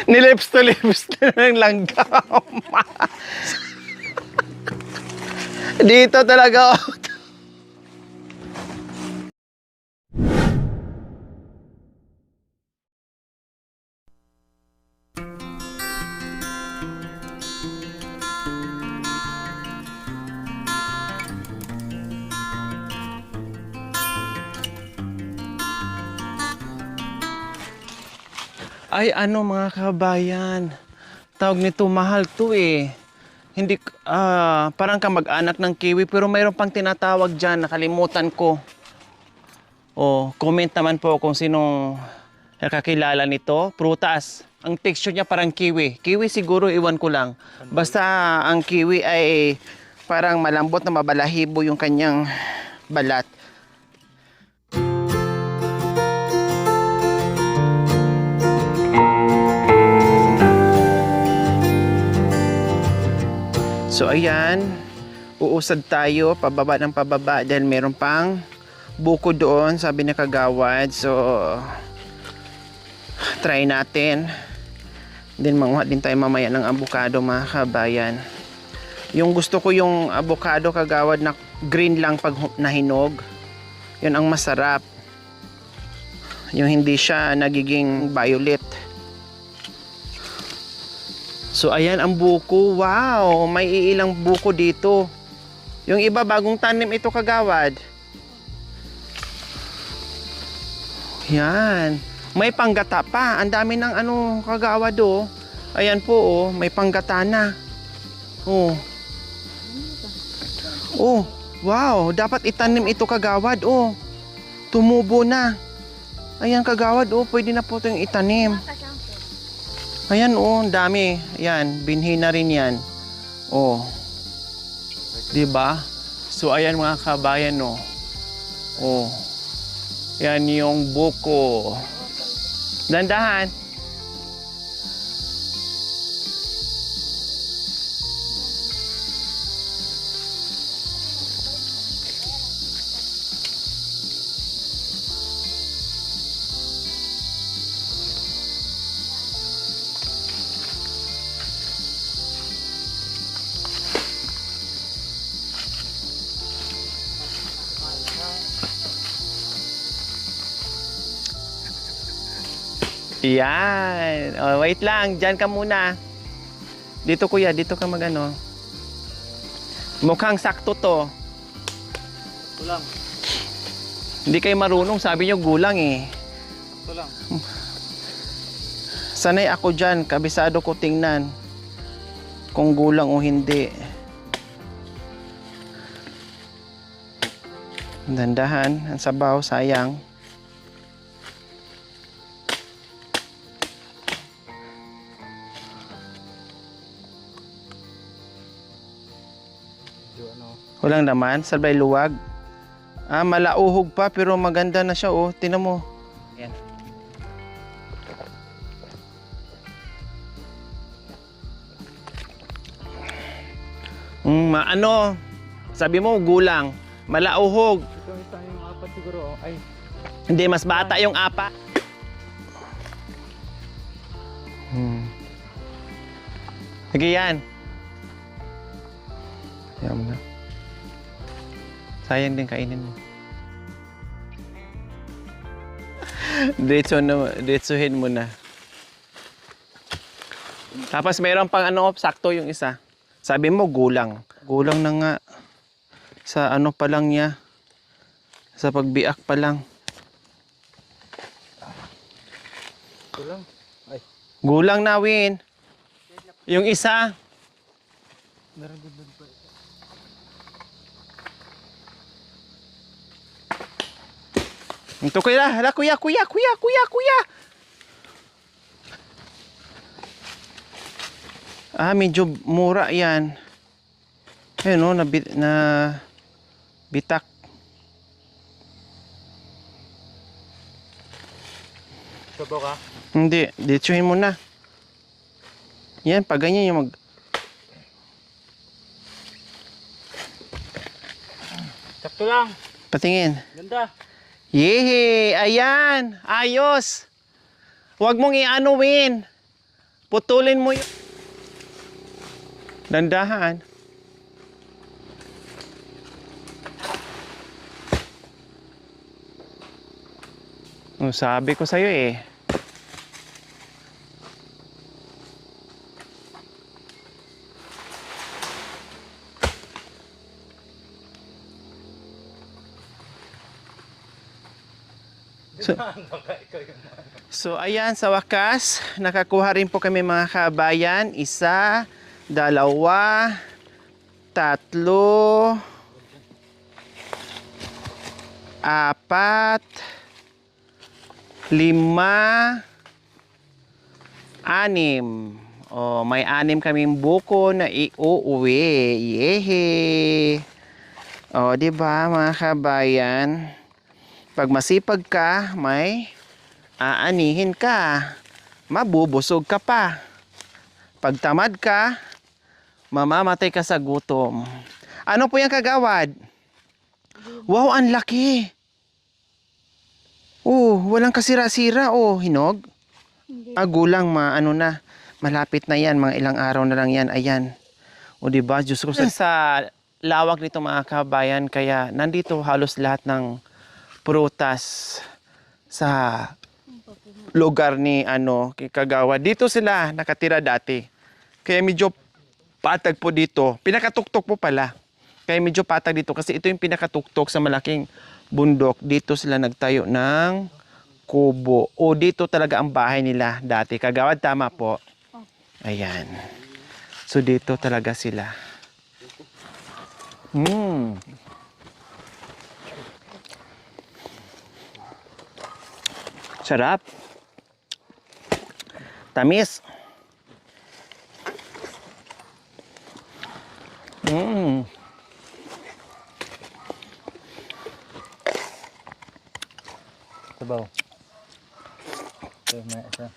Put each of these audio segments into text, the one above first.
Nilips to lips na ng langgam. Dito talaga. Ay, ano mga kabayan, tawag nito, mahal to eh. Hindi, parang kamag-anak ng kiwi, pero mayroon pang tinatawag dyan, nakalimutan ko. Oh, comment naman po kung sinong nakakilala nito. Prutas. Ang texture niya parang kiwi. Kiwi siguro, iwan ko lang. Basta ang kiwi ay parang malambot na mabalahibo yung kanyang balat. So ayan, uusad tayo pababa ng pababa dahil meron pang buko doon, sabi ni Kagawad. So try natin. Then manguha din tayo mamaya ng avocado mga kabayan. Yung gusto ko yung avocado, Kagawad, na green lang pag nahinog. Yun ang masarap. Yung hindi siya nagiging violet. So ayan ang buko. Wow, may iilang buko dito. Yung iba bagong tanim ito, Kagawad. Yan. May panggata pa. Ang dami ng ano, Kagawad, oh. Ayan po, oh, may panggata na. Oh. Oh, wow, dapat itanim ito, Kagawad, oh. Tumubo na. Ayan, Kagawad, oh, pwede na po itong itanim. Ayan, oh, dami. Ayan, binhi na rin yan. Oh. Diba? So, ayan mga kabayan, oh. Oh. Yan yung buko. Dandahan. Yan. Oh, wait lang. Diyan ka muna. Dito, kuya. Dito ka magano. Mukhang sakto to. Gulang. Hindi kayo marunong. Sabi nyo gulang eh. Gulang. Sanay ako dyan. Kabisado ko tingnan. Kung gulang o hindi. Dandahan. Ang sabaw. Sayang. Walang naman, salbay luwag. Ah, malauhog pa pero maganda na siya, oh. Tingnan mo. Ayan. Ano? Sabi mo gulang, malauhog. Ito isa yung apat siguro. Ay. Hindi, mas bata yung apa. Sige yan. Yan mo na. Sayang din kainin mo. Diretsuhin mo na. Tapos mayroon pang ano, sakto yung isa. Sabi mo gulang. Gulang na nga. Sa ano pa lang niya. Sa pagbiak pa lang. Gulang. Ay. Gulang na, Win. Yung isa. Naragod pa. Ito kuya, hala kuya. Ah, medyo mura yan. Ayun o, na bitak. Sabaw ka? Hindi, ditsuhin mo na. Yan, pag ganyan yung mag... Sakto lang. Patingin. Ganda. Yehe! Ayan! Ayos! Huwag mong i-ano, Win. Putulin mo yun. Dandahan. Sabi ko sa'yo eh. So ayan, sa wakas, nakakuha rin po kami mga kabayan. 1, 2, 3, 4, 5, 6. Oh, may 6 kaming buko na iuuwi. Yehe! Oh, 'di ba mga kabayan? Pag masipag ka, may aanihin ka. Mabubusog ka pa. Pag tamad ka, mamamatay ka sa gutom. Ano po yung kagawad? Wow, ang laki! Oh, walang kasira-sira. Oh, hinog. Gulang, ano na. Malapit na yan. Mga ilang araw na lang yan. Ayan. O, diba? Diyos ko. Sa lawak nito mga kabayan, kaya nandito halos lahat ng prutas sa lugar ni Kagawad. Dito sila nakatira dati. Kaya medyo patag po dito. Pinakatuktok po pala. Kaya medyo patag dito kasi ito yung pinakatuktok sa malaking bundok. Dito sila nagtayo ng kubo. O dito talaga ang bahay nila dati. Kagawad, tama po. Ayan. So dito talaga sila. Sarap. Tamis. Sabaw. Okay, may isa.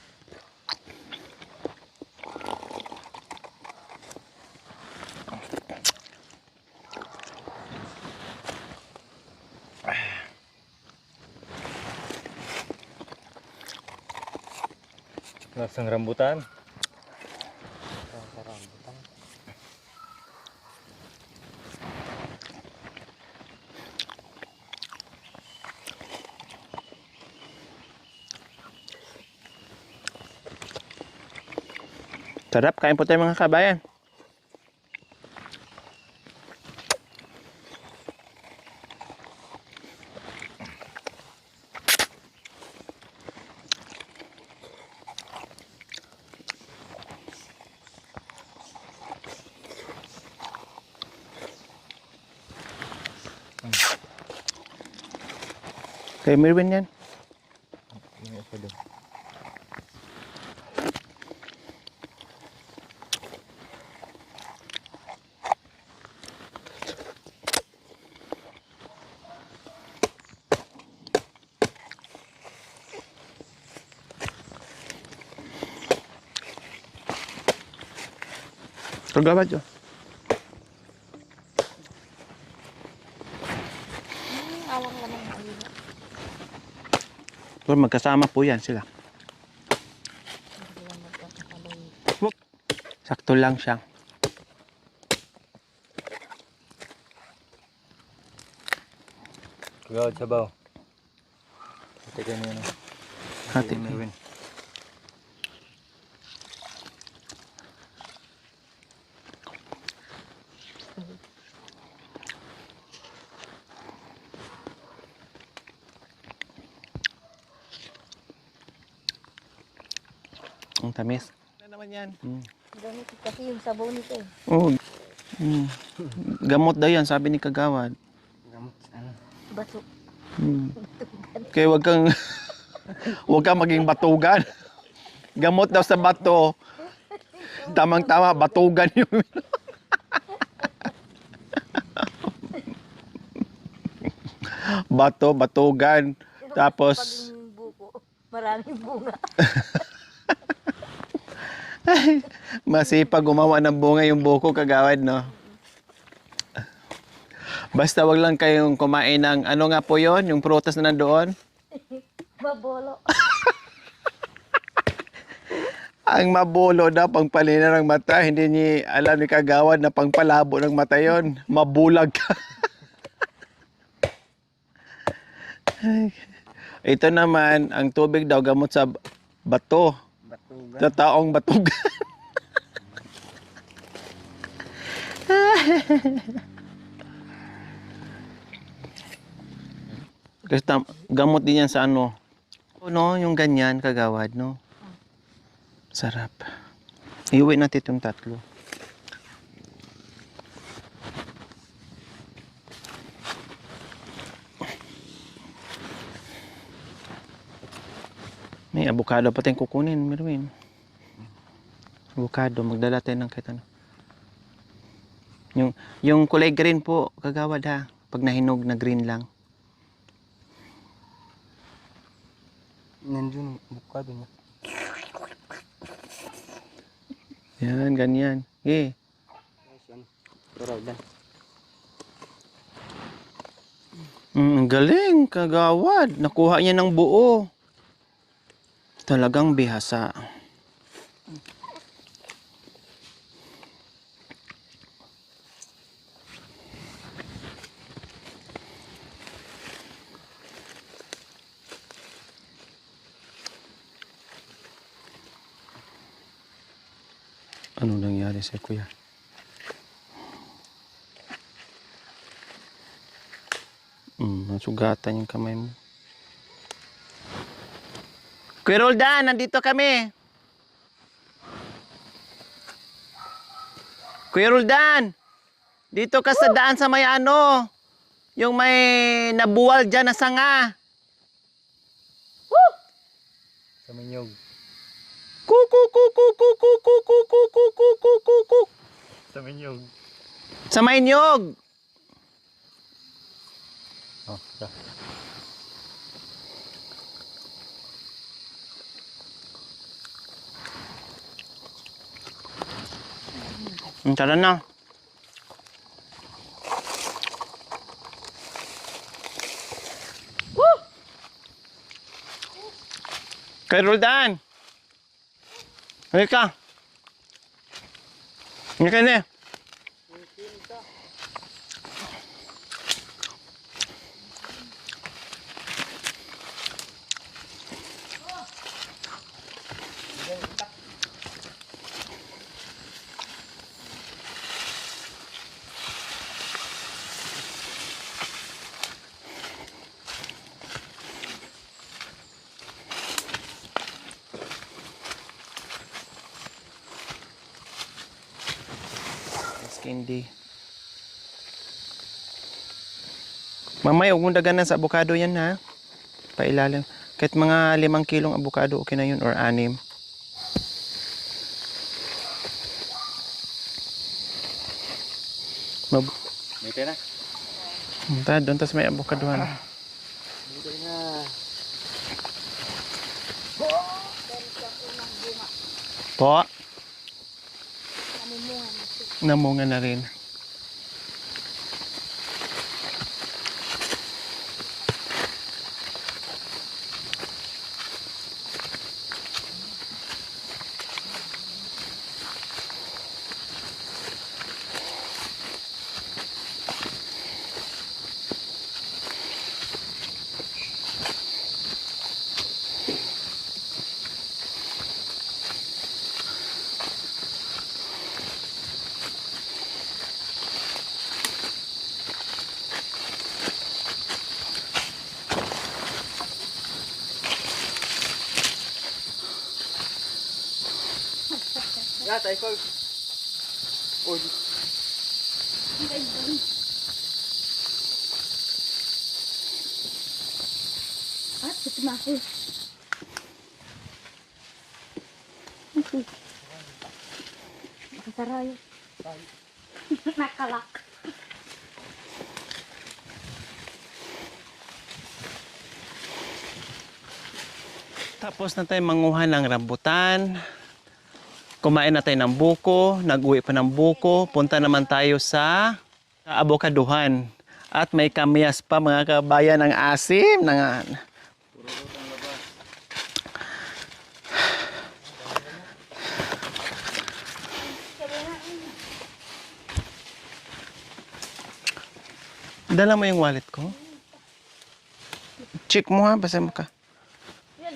Lasang rambutan. Sarap. Kain po tayo mga kabayan. Kay Merwin yan. May isa doon. Kagawad yun. Awang naman ang ayun. Pero magkasama po yan sila. Sakto lang siya. Kagawad sabaw. Ito kayo niya. Hati. Merwin. Ang tamis. Ano naman yan? Gamit kasi yung sabaw nito eh. Oh. Gamot daw yan, sabi ni Kagawad. Gamot. Ano? Baso. Kaya wag kang maging batugan. Gamot daw sa bato. Tamang-tama, batugan yung bato, batugan. Tapos Pag yung buko, maraming bunga. masipag gumawa ng bunga yung buko, Kagawad, no? Basta wag lang kayong kumain ng, ano nga po yon, yung prutas na nandoon. Mabolo. Ang mabulo daw, pangpalina ng mata. Hindi niya alam ni Kagawad na pangpalabo ng mata yon. Mabulag ka. Ito naman, ang tubig daw gamot sa bato. Batugan. Sa taong batug. Kasi gamot din yan sa ano. No, yung ganyan, Kagawad, no? Sarap. Iuwi natin itong tatlo. May avocado pa tayong kukunin, Merwin. Avocado, magdala tayo ng kahit ano. Yung kulay green po, Kagawad ha. Pag nahinog na green lang. Nandiyon ang bukado niya. Yan, ganyan. Eh, Turaw dan. ang galing, Kagawad. Nakuha niya ng buo. Talagang bihasa. Ano nangyari sa kuya? Nasugatan yung kamay mo. Kuya Roldan, nandito kami. Kuya Roldan, dito ka sa daan sa may ano, yung may nabuwal dyan na sanga. Sa minyog. Kuk. Sa minyog. Sa may nyog. Oh, ito. Tara na. Kay Roldan. Halika. Halika na. Candy. Mamaya, huwag mong daganan sa avocado yan ha. Pailalim. Kahit mga 5 kilong avocado, okay na yun. Or 6. May pera? Doon, tas may avocadohan. Dito na. Po, Namumungan na siya. namunga na rin. Ya, tayo ko. Oh, At ito na ako. Nakasarayo. Nakalak. Tapos na tayo manguha ng rambutan. Kumain na tayo ng buko. Nag-uwi pa ng buko. Punta naman tayo sa avocadohan. At may kamyas pa mga kabayan ng asim. Dala mo yung wallet ko? Check mo ha, basta mo ka. Yan.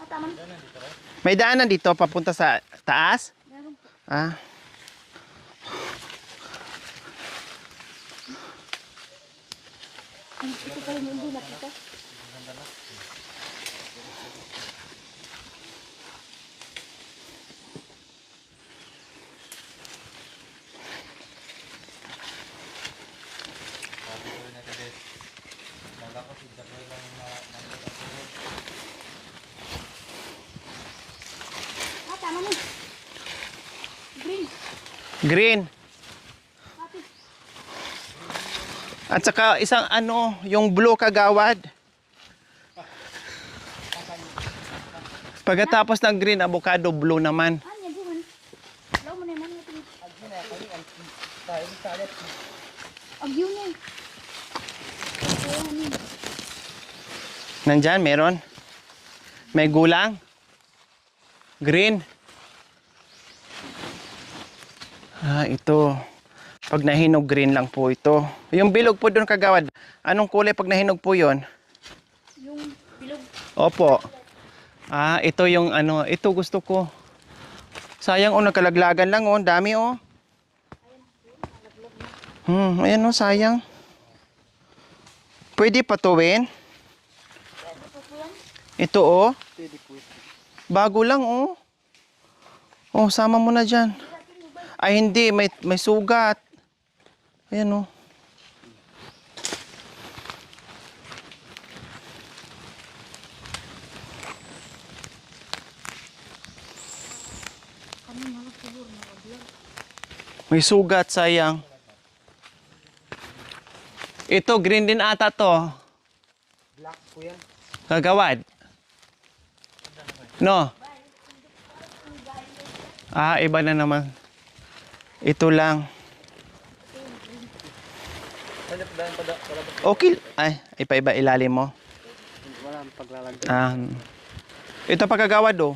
Ah, tama na. May daanan dito papunta sa taas? Meron po. Ah. Ito kayo hindi nakita. Ah, tama na. Green. Green. Ate. At saka isang ano, yung blue kagawad. Pagkatapos ng green, avocado, blue naman. Ah, yan buwan. Law mo na yung mga tingin. Ang yun eh. Ayan yun. Nandyan, meron. May gulang. Green. Ah, ito. Pag nahinog, green lang po ito. Yung bilog po doon kagawad. Anong kulay pag nahinog po yon? Yung bilog. Opo. Ah, ito yung ano, ito gusto ko. Sayang oh, nagkalaglagan lang oh, ang dami oh. Ayan oh, sayang. Pwede patuwin. Ito oh. Bago lang oh. Oh, sama mo na dyan. Ay hindi, may sugat. Ayan oh. May sugat, sayang. Ito, green din ata to. Black po yan. Kagawad. No? Ah, iba na naman. Ito lang. Okay. Ay, ipa-iba ilalim mo. Wala ang paglalagay. Ah. Ito pa kagawad oh.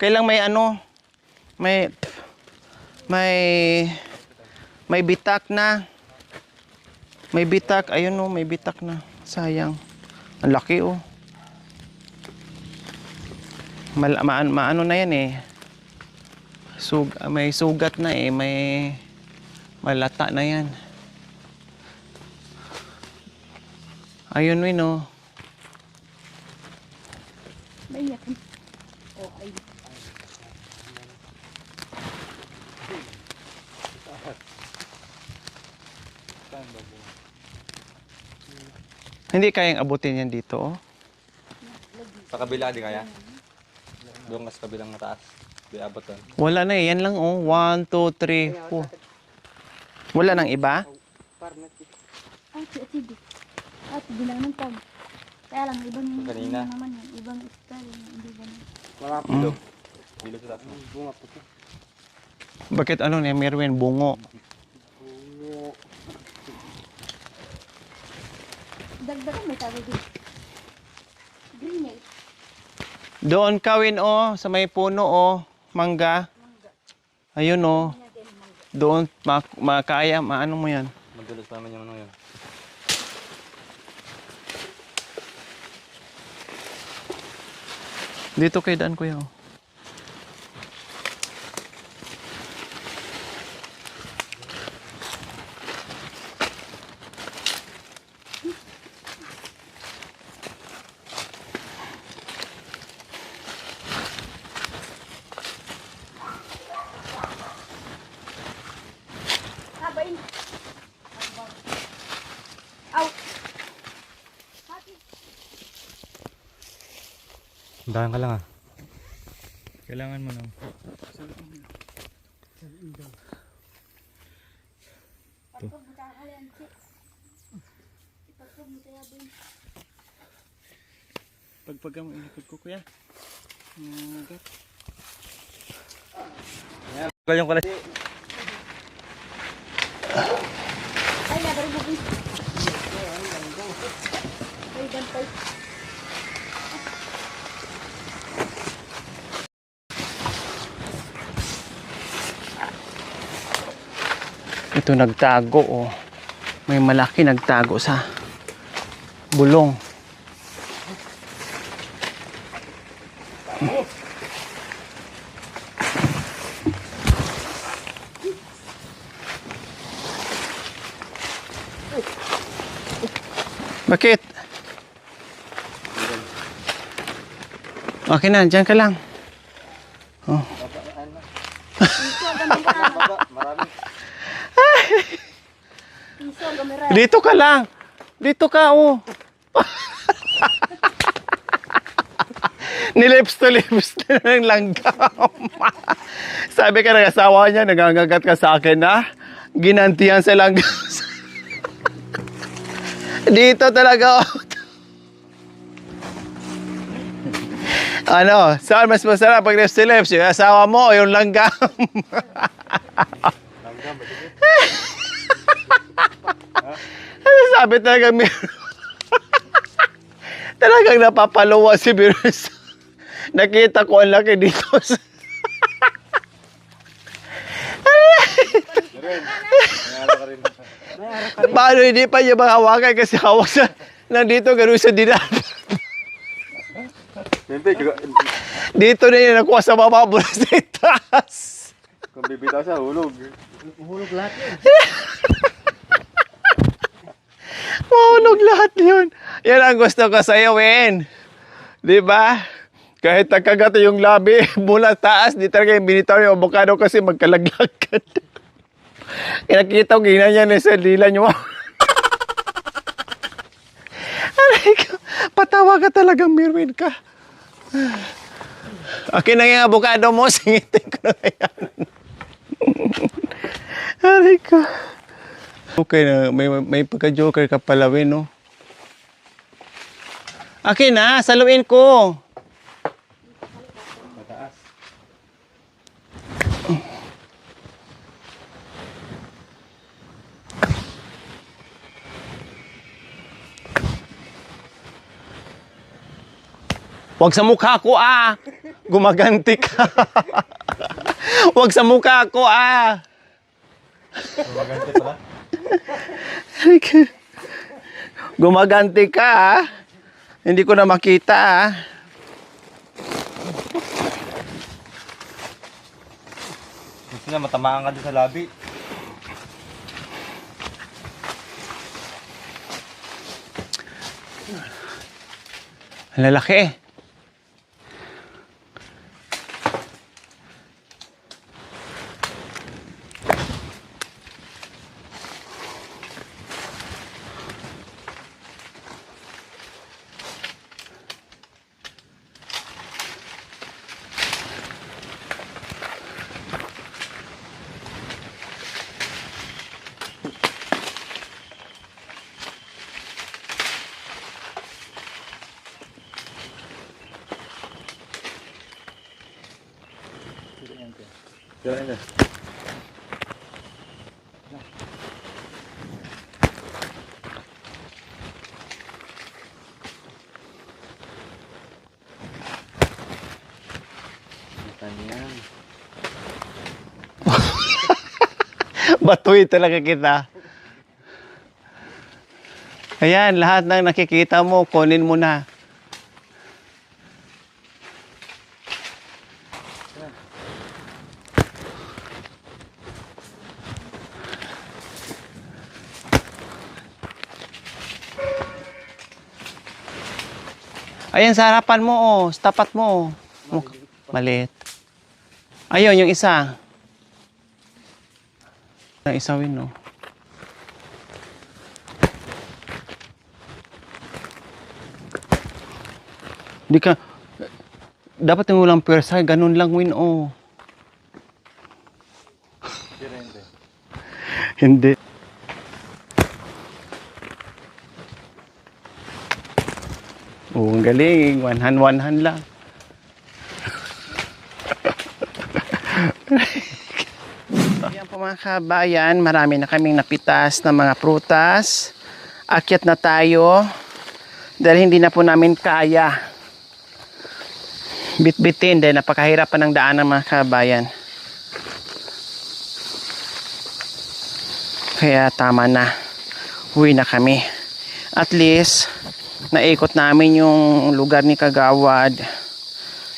Kailang may ano, may bitak na. May bitak, ayun oh, may bitak na. Sayang. Ang laki oh. Maano na yan eh. May sugat na eh, may malata na yan. Ayun win oh. May yakin. Oh, ay. Hindi kayang abutin yan dito oh. Sa kabila di kaya? Doon ka sa kabilang mataas. Di abot doon. Wala na eh, yan lang oh. 1, 2, 3, 4. Wala nang iba? Ah, si Atidi. Ah, sige lang ng tag. Kaya lang, ibang Kanina. ano naman yan. Ibang style. Hindi ganun. Wala po. Bilog. Bilog sa taas mo. Bunga po. Bakit ano ni Merwin bungo? Dagdagan may tawag din. Green eh. Doon kawin oh, sa may puno oh, mangga. Ayun oh. Doon makaya, maano mo yan. Madulas naman yung ano yun. Dito kay daan kuya oh. Habain. Aw. Hati. Dahan ka lang ah. Kailangan mo lang. Pagpag mo kakalian si. Ipagpag mo tayo abin. Pagpaga mo ilikod ko kuya. Kaya yung kalas. Ay, nabarin mo din. Ay, bantay. Ito nagtago oh. May malaki nagtago sa bulong. Bakit? Okay na, dyan ka lang. Oh. Marami. Piso, gamera. Dito ka lang. Dito ka, oh. Nilips to lips na ng langgam. Sabi ka ng asawa niya, nagangagat ka sa akin na ginantihan sa langgam. Dito talaga, oh. Ano, saan mas masarap pag lips to lips? Yung asawa mo o yung langgam? Sabi talaga, talagang napapaluwa si Virus. Nakita ko ang laki dito. Paano hindi pa niya mahawakan kasi hawak sa nandito gano'n sa dinan. Dito na yun nakuha sa baba mula sa itaas. Kung bibitaw siya, hulog. Mahulog lahat yun. Yan ang gusto ko sa'yo, Wen. Di ba? Kahit nagkagato yung labi mula taas, di talaga yung binitaw yung avocado kasi magkalaglagan. Kinakita ko, ginanyan na sa dila nyo. Aray ko, patawa ka talagang Mirwin ka. Okay na yung avocado mo, singitin ko na yan. Aray ko. Okay na, may pagka-joker ka pala, Win, no? Okay na, saluin ko. Mataas. Huwag sa mukha ko, ah. Gumaganti ka. Huwag sa mukha ko, ah. Maganda pala. Gumaganti ka, ah. Hindi ko na makita, ah. Gusto niya matamaan ka din sa labi. Ang lalaki, eh. Ganun na. Yan. Batuy talaga kita. Ayan, lahat ng nakikita mo, kunin mo na. Ayan, sa harapan mo, oh. Sa tapat mo, oh. Maliit. Ayun, yung isa. Ang isa, Win, no? Hindi ka... Dapat yung walang pwersa, ganun lang, Win, oh. Hindi. Oh, ang galing. One hand lang. Ayan po mga kabayan, marami na kaming napitas ng mga prutas. Akyat na tayo dahil hindi na po namin kaya bitbitin dahil napakahirapan ng daan ng mga kabayan. Kaya tama na. uwi na kami. At least, naikot namin yung lugar ni Kagawad.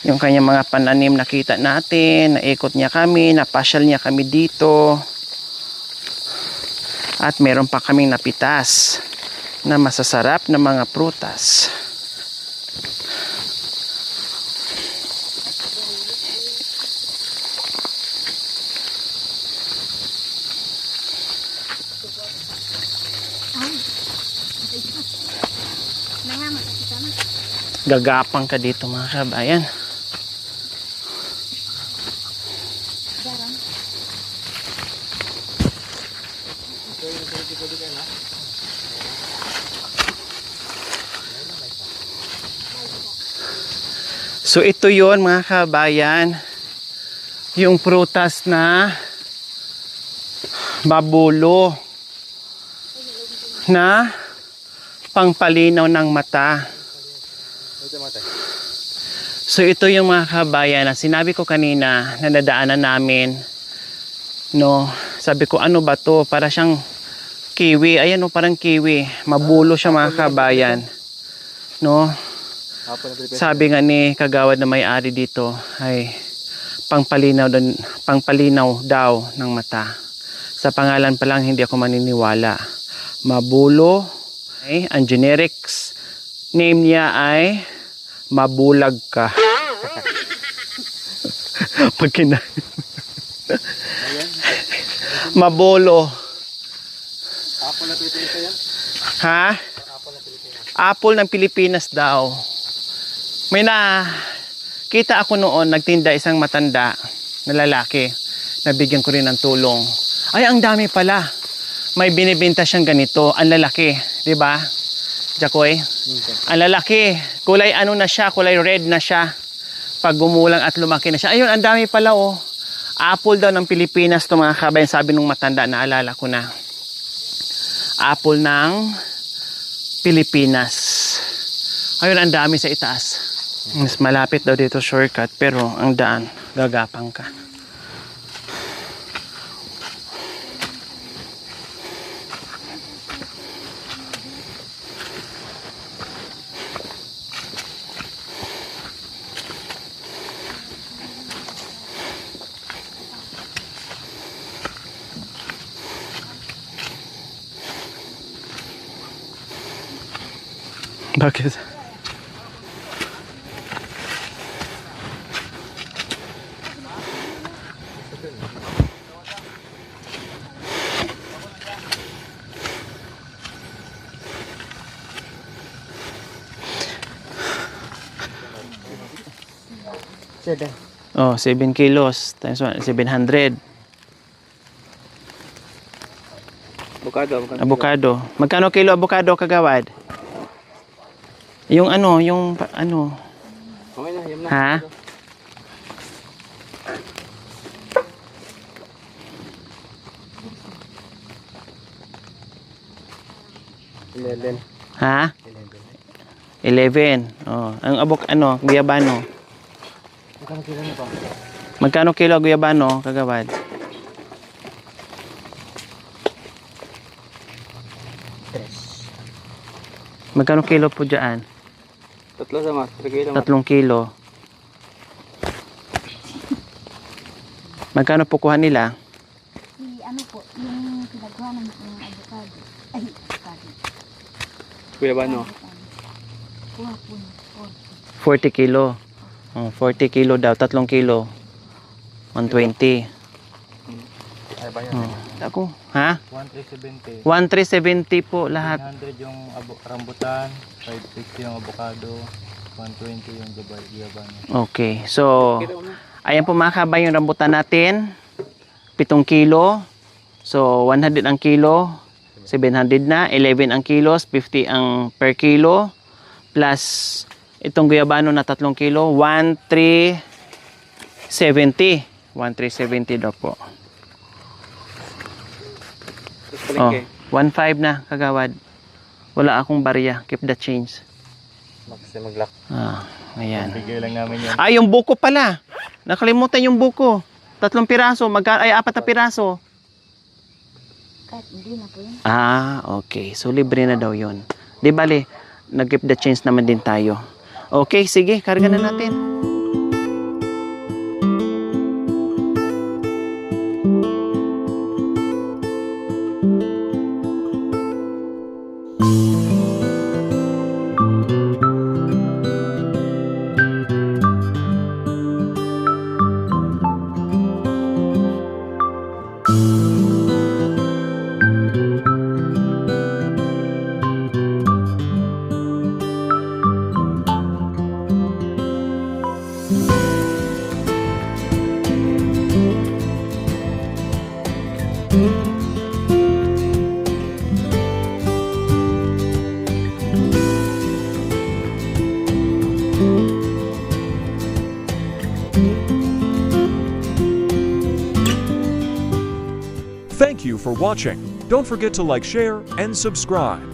Yung kanyang mga pananim nakita natin. Naikot niya kami, napasyal niya kami dito. At meron pa kaming napitas na masasarap na mga prutas. Gagapang ka dito mga kabayan. So ito yon mga kabayan, yung prutas na babulo na pangpalinaw ng mata. So ito yung mga kabayan na sinabi ko kanina na nadaanan namin, no, sabi ko ano ba to, para siyang kiwi, ayan o, parang kiwi, mabulo siya mga kabayan, no. Sabi nga ni Kagawad na may-ari dito ay pangpalinaw daw ng mata. Sa pangalan pa lang hindi ako maniniwala. Mabulo, okay? Ang generics name niya ay mabulag ka. Pagkina. Mabolo. Apple na Pilipinas yan? Ha? Apple ng Pilipinas daw. May kita ako noon, nagtinda isang matanda na lalaki. Nabigyan ko rin ng tulong. Ay, ang dami pala. May binibenta siyang ganito, ang lalaki, 'di ba? Jacoy? Ang lalaki, kulay ano na siya, kulay red na siya. Pag gumulang at lumaki na siya. Ayun, ang dami pala oh. Apple daw ng Pilipinas to mga kabayan, sabi nung matanda, naalala ko na. Apple ng Pilipinas. Ayun, ang dami sa itaas. Mas malapit daw dito shortcut, pero ang daan, gagapang ka. Bakit? Oh, 7 kilos times 1, 700. Avocado. Magkano kilo avocado, Kagawad? Yung ano, Okay na, yun na. ha? Ha? 11. Oh, ang guyabano. Magkano kilo nito? Magkano kilo guyabano, Kagawad? Magkano kilo po dyan? Tatlo sama, 3 kilo. 3 kilo. Magkano po kuha nila? Ano po, yung pinagawa ng avocado. Ay, avocado. Kuya ba no? Kuha po 40 kilo. Oh, 40 kilo daw, 3 kilo. 120. Ay ba yan? Oh, ako, ha? 1370. 1370 po lahat. 900 yung rambutan, 550 yung avocado, 120 yung guyabano. Okay, so ayan po mga kabay yung rambutan natin. 7 kilo. So 100 ang kilo, 700 na. 11 ang kilos, 50 ang per kilo. Plus itong guyabano na 3 kilo, 1370. 1370 daw po. Oh, 1.5 na, Kagawad. Wala akong barya. Keep the change. Mag-lock. Ah, ayan. Bigay lang namin yan. Ay, yung buko pala. Nakalimutan yung buko. 3 piraso. Ay, 4 na piraso. Kahit hindi na po yun. Okay. So, libre na daw yun. Di bali, nag-give the chance naman din tayo. Okay, sige. Karga na natin. Thank you for watching. Don't forget to like, share, and subscribe.